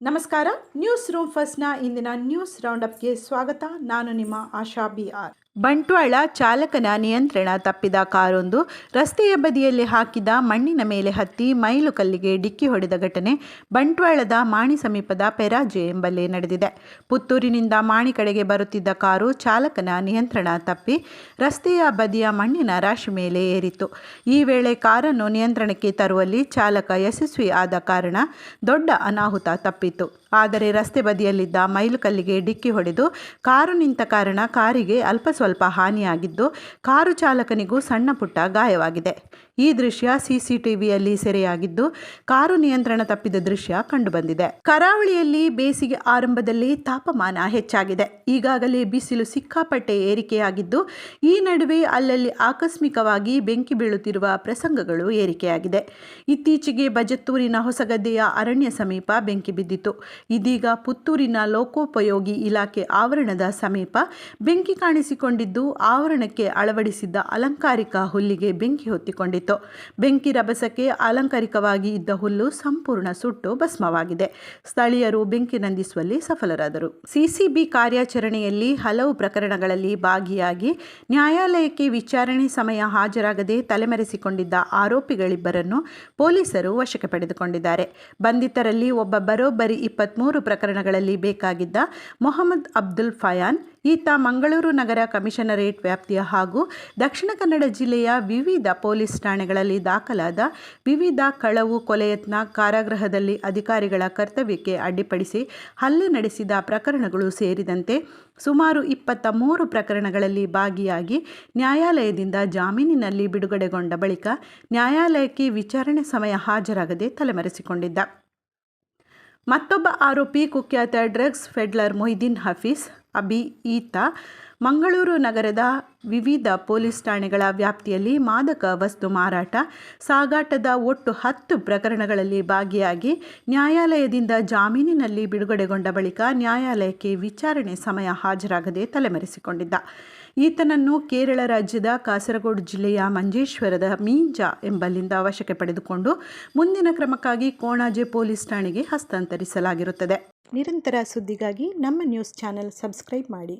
ನಮಸ್ಕಾರ. News room ಫಸ್ಟ್ನ ಇಂದಿನ news ರೌಂಡಪ್ಗೆ ಸ್ವಾಗತ. ನಾನು ನಿಮ್ಮ ಆಶಾ BR. ಬಂಟ್ವಾಳ ಚಾಲಕನ ನಿಯಂತ್ರಣ ತಪ್ಪಿದ ಕಾರೊಂದು ರಸ್ತೆಯ ಬದಿಯಲ್ಲಿ ಹಾಕಿದ ಮಣ್ಣಿನ ಮೇಲೆ ಹತ್ತಿ ಮೈಲುಕಲ್ಲಿಗೆ ಡಿಕ್ಕಿ ಹೊಡೆದ ಘಟನೆ ಬಂಟ್ವಾಳದ ಮಾಣಿ ಸಮೀಪದ ಪೆರಾಜೆ ಎಂಬಲ್ಲಿ ನಡೆದಿದೆ. ಪುತ್ತೂರಿನಿಂದ ಮಾಣಿ ಕಡೆಗೆ ಬರುತ್ತಿದ್ದ ಕಾರು ಚಾಲಕನ ನಿಯಂತ್ರಣ ತಪ್ಪಿ ರಸ್ತೆಯ ಬದಿಯ ಮಣ್ಣಿನ ರಾಶಿ ಮೇಲೆ ಏರಿತ್ತು. ಈ ವೇಳೆ ಕಾರನ್ನು ನಿಯಂತ್ರಣಕ್ಕೆ ತರುವಲ್ಲಿ ಚಾಲಕ ಯಶಸ್ವಿ ಆದ ಕಾರಣ ದೊಡ್ಡ ಅನಾಹುತ ತಪ್ಪಿತ್ತು. ಆದರೆ ರಸ್ತೆ ಬದಿಯಲ್ಲಿದ್ದ ಮೈಲುಕಲ್ಲಿಗೆ ಡಿಕ್ಕಿ ಹೊಡೆದು ಕಾರು ನಿಂತ ಕಾರಣ ಕಾರಿಗೆ ಅಲ್ಪ ಸ್ವಲ್ಪ ಹಾನಿಯಾಗಿದ್ದು, ಕಾರು ಚಾಲಕನಿಗೂ ಸಣ್ಣ ಪುಟ್ಟ ಗಾಯವಾಗಿದೆ. ಈ ದೃಶ್ಯ CCTVಯಲ್ಲಿ ಸೆರೆಯಾಗಿದ್ದು, ಕಾರು ನಿಯಂತ್ರಣ ತಪ್ಪಿದ ದೃಶ್ಯ ಕಂಡುಬಂದಿದೆ. ಕರಾವಳಿಯಲ್ಲಿ ಬೇಸಿಗೆ ಆರಂಭದಲ್ಲಿ ತಾಪಮಾನ ಹೆಚ್ಚಾಗಿದೆ. ಈಗಾಗಲೇ ಬಿಸಿಲು ಸಿಕ್ಕಾಪಟ್ಟೆ ಏರಿಕೆಯಾಗಿದ್ದು, ಈ ನಡುವೆ ಅಲ್ಲಲ್ಲಿ ಆಕಸ್ಮಿಕವಾಗಿ ಬೆಂಕಿ ಬೀಳುತ್ತಿರುವ ಪ್ರಸಂಗಗಳು ಏರಿಕೆಯಾಗಿದೆ. ಇತ್ತೀಚೆಗೆ ಬಜತ್ತೂರಿನ ಹೊಸಗದ್ದೆಯ ಅರಣ್ಯ ಸಮೀಪ ಬೆಂಕಿ ಬಿದ್ದಿತು. ಇದೀಗ ಪುತ್ತೂರಿನ ಲೋಕೋಪಯೋಗಿ ಇಲಾಖೆ ಆವರಣದ ಸಮೀಪ ಬೆಂಕಿ ಕಾಣಿಸಿಕೊಂಡಿದ್ದು, ಆವರಣಕ್ಕೆ ಅಳವಡಿಸಿದ್ದ ಅಲಂಕಾರಿಕ ಹುಲ್ಲಿಗೆ ಬೆಂಕಿ ಹೊತ್ತಿಕೊಂಡಿತ್ತು. ಬೆಂಕಿ ರಭಸಕ್ಕೆ ಅಲಂಕಾರಿಕವಾಗಿ ಇದ್ದ ಹುಲ್ಲು ಸಂಪೂರ್ಣ ಸುಟ್ಟು ಭಸ್ಮವಾಗಿದೆ. ಸ್ಥಳೀಯರು ಬೆಂಕಿ ನಂದಿಸುವಲ್ಲಿ ಸಫಲರಾದರು. ಸಿಸಿಬಿ ಕಾರ್ಯಾಚರಣೆಯಲ್ಲಿ ಹಲವು ಪ್ರಕರಣಗಳಲ್ಲಿ ಭಾಗಿಯಾಗಿ ನ್ಯಾಯಾಲಯಕ್ಕೆ ವಿಚಾರಣೆ ಸಮಯ ಹಾಜರಾಗದೆ ತಲೆಮರೆಸಿಕೊಂಡಿದ್ದ ಆರೋಪಿಗಳಿಬ್ಬರನ್ನು ಪೊಲೀಸರು ವಶಕ್ಕೆ ಪಡೆದುಕೊಂಡಿದ್ದಾರೆ. ಬಂಧಿತರಲ್ಲಿ ಒಬ್ಬ ಬರೋಬ್ಬರಿ 23 ಪ್ರಕರಣಗಳಲ್ಲಿ ಬೇಕಾಗಿದ್ದ ಮೊಹಮ್ಮದ್ ಅಬ್ದುಲ್ ಫಯಾನ್. ಈತ ಮಂಗಳೂರು ನಗರ ಕಮಿಷನರೇಟ್ ವ್ಯಾಪ್ತಿಯ ಹಾಗೂ ದಕ್ಷಿಣ ಕನ್ನಡ ಜಿಲ್ಲೆಯ ವಿವಿಧ ಪೊಲೀಸ್ ಠಾಣೆಗಳಲ್ಲಿ ದಾಖಲಾದ ವಿವಿಧ ಕಳವು, ಕೊಲೆಯತ್ನ, ಕಾರಾಗೃಹದಲ್ಲಿ ಅಧಿಕಾರಿಗಳ ಕರ್ತವ್ಯಕ್ಕೆ ಅಡ್ಡಿಪಡಿಸಿ ಹಲ್ಲೆ ನಡೆಸಿದ ಪ್ರಕರಣಗಳು ಸೇರಿದಂತೆ ಸುಮಾರು 23 ಪ್ರಕರಣಗಳಲ್ಲಿ ಭಾಗಿಯಾಗಿ ನ್ಯಾಯಾಲಯದಿಂದ ಜಾಮೀನಿನಲ್ಲಿ ಬಿಡುಗಡೆಗೊಂಡ ಬಳಿಕ ನ್ಯಾಯಾಲಯಕ್ಕೆ ವಿಚಾರಣೆ ಸಮಯ ಹಾಜರಾಗದೆ ತಲೆಮರೆಸಿಕೊಂಡಿದ್ದ. ಮತ್ತೊಬ್ಬ ಆರೋಪಿ ಕುಖ್ಯಾತ ಡ್ರಗ್ಸ್ ಪೆಡ್ಲರ್ ಮೊಹಿದೀನ್ ಹಫೀಜ್ ಅಬಿ. ಈತ ಮಂಗಳೂರು ನಗರದ ವಿವಿಧ ಪೊಲೀಸ್ ಠಾಣೆಗಳ ವ್ಯಾಪ್ತಿಯಲ್ಲಿ ಮಾದಕ ವಸ್ತು ಮಾರಾಟ, ಸಾಗಾಟದ ಒಟ್ಟು 10 ಪ್ರಕರಣಗಳಲ್ಲಿ ಭಾಗಿಯಾಗಿ ನ್ಯಾಯಾಲಯದಿಂದ ಜಾಮೀನಿನಲ್ಲಿ ಬಿಡುಗಡೆಗೊಂಡ ಬಳಿಕ ನ್ಯಾಯಾಲಯಕ್ಕೆ ವಿಚಾರಣೆ ಸಮಯ ಹಾಜರಾಗದೆ ತಲೆಮರೆಸಿಕೊಂಡಿದ್ದ. ಈತನನ್ನು ಕೇರಳ ರಾಜ್ಯದ ಕಾಸರಗೋಡು ಜಿಲ್ಲೆಯ ಮಂಜೇಶ್ವರದ ಮೀಂಜಾ ಎಂಬಲ್ಲಿಂದ ವಶಕ್ಕೆ ಪಡೆದುಕೊಂಡು ಮುಂದಿನ ಕ್ರಮಕ್ಕಾಗಿ ಕೋಣಾಜೆ ಪೊಲೀಸ್ ಠಾಣೆಗೆ ಹಸ್ತಾಂತರಿಸಲಾಗಿರುತ್ತದೆ. ನಿರಂತರ ಸುದ್ದಿಗಾಗಿ ನಮ್ಮ ನ್ಯೂಸ್ ಚಾನೆಲ್ ಸಬ್ಸ್ಕ್ರೈಬ್ ಮಾಡಿ.